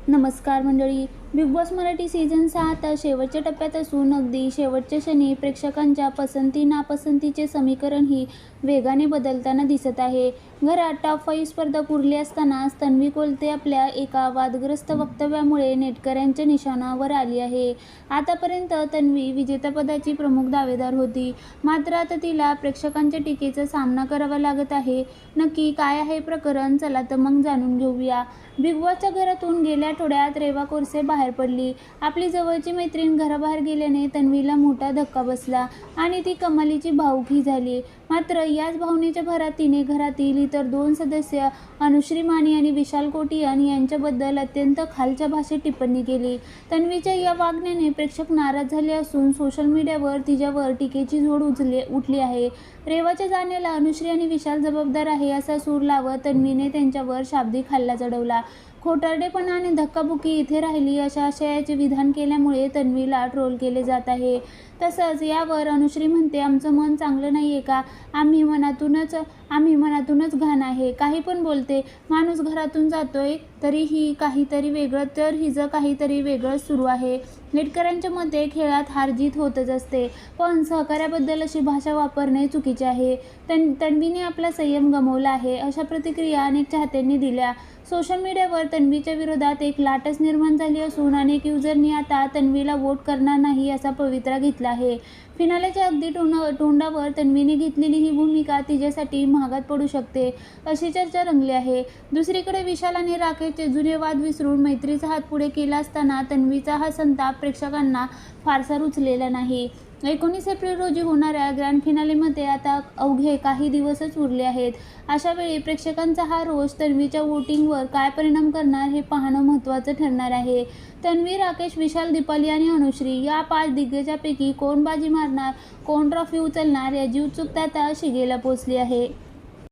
नमस्कार मंडळी. Big boss Marathi season 7 शेवटच्या टप्प्यात असून अगदी शेवटच्या क्षणी प्रेक्षकांच्या पसंती नापसंतीचे समीकरणही वेगाने बदलताना दिसत आहे. घरात टॉप 5 स्पर्धक उरले असतानाच तन्वी कोलते आपल्या एका वादग्रस्त वक्तव्यामुळे नेटकऱ्यांच्या निशाणावर आली आहे. आतापर्यंत तन्वी विजेतेपदाची प्रमुख दावेदार होती, मात्र आता तिला प्रेक्षकांच्या टीकेचा सामना करावा लागत आहे. नक्की काय आहे प्रकरण? चला तर मग जाणून घेऊया. बिग बॉसच्या घरातून गेल्या आठवड्यात रेवा कोरसे बाहेर पडली. आपली जवळची मैत्रीण घराबाहेर गेल्याने तन्वीला मोठा धक्का बसला आणि ती कमालीची भावुकी झाली. मात्र याच भावनेच्या भरात तिने घरातील इतर 2 सदस्य अनुश्री माने आणि विशाल कोटियान यांच्याबद्दल अत्यंत खालच्या भाषेत टिप्पणी केली. तन्वीच्या या वागण्याने प्रेक्षक नाराज झाले असून सोशल मीडियावर तिच्यावर टीकेची झोड उठली आहे. रेवाच्या जाण्याला अनुश्री आणि विशाल जबाबदार आहे असा सूर लावत तन्वीने त्यांच्यावर शाब्दिक हल्ला चढवला. खोटारडेपणा आणि धक्काबुक्की इथे राहिली अशा आशयाचे विधान केल्यामुळे तन्वीला ट्रोल केले जात आहे. तसंच यावर अनुश्री म्हणते, आमचं मन चांगलं नाही आहे का? आम्ही मनातूनच घाण आहे. काही पण बोलते. माणूस घरातून जातोय तरीही काहीतरी वेगळं, तर हिचं काहीतरी वेगळंच सुरू आहे. नेटकऱ्यांच्या मते खेळात हारजीत होतच असते, पण सहकार्याबद्दल अशी भाषा वापरणे चुकीचे आहे. तन्वीने आपला संयम गमावला आहे अशा प्रतिक्रिया अनेक चाहत्यांनी दिल्या. सोशल मीडियावर तन्वीच्या विरोधात एक लाटच निर्माण झाली असून अनेक युजरनी आता तन्वीला वोट करणार नाही असा पवित्रा घेतला आहे. फिनालेच्या अगदी तोंडावर तन्वीने घेतलेली ही भूमिका तिच्यासाठी महागात पडू शकते अशी चर्चा रंगली आहे. दुसरीकडे विशाल आणि राकेशचे जुने वाद विसरून मैत्रीचा हात पुढे केला असताना तन्वीचा हा संताप प्रेक्षकांना फारसा रुचलेला नाही. 19 एप्रिल रोजी होणाऱ्या ग्रँड फिनालेमध्ये आता अवघे काही दिवसच उरले आहेत. अशावेळी प्रेक्षकांचा हा रोष तन्वीच्या वोटिंगवर काय परिणाम करणार हे पाहणं महत्त्वाचं ठरणार आहे. तन्वी, राकेश, विशाल, दीपाली आणि अनुश्री या 5 दिग्गजांपैकी कोण बाजी मारणार, कोण ट्रॉफी उचलणार याची उत्सुकता आता शिगेला पोचली आहे.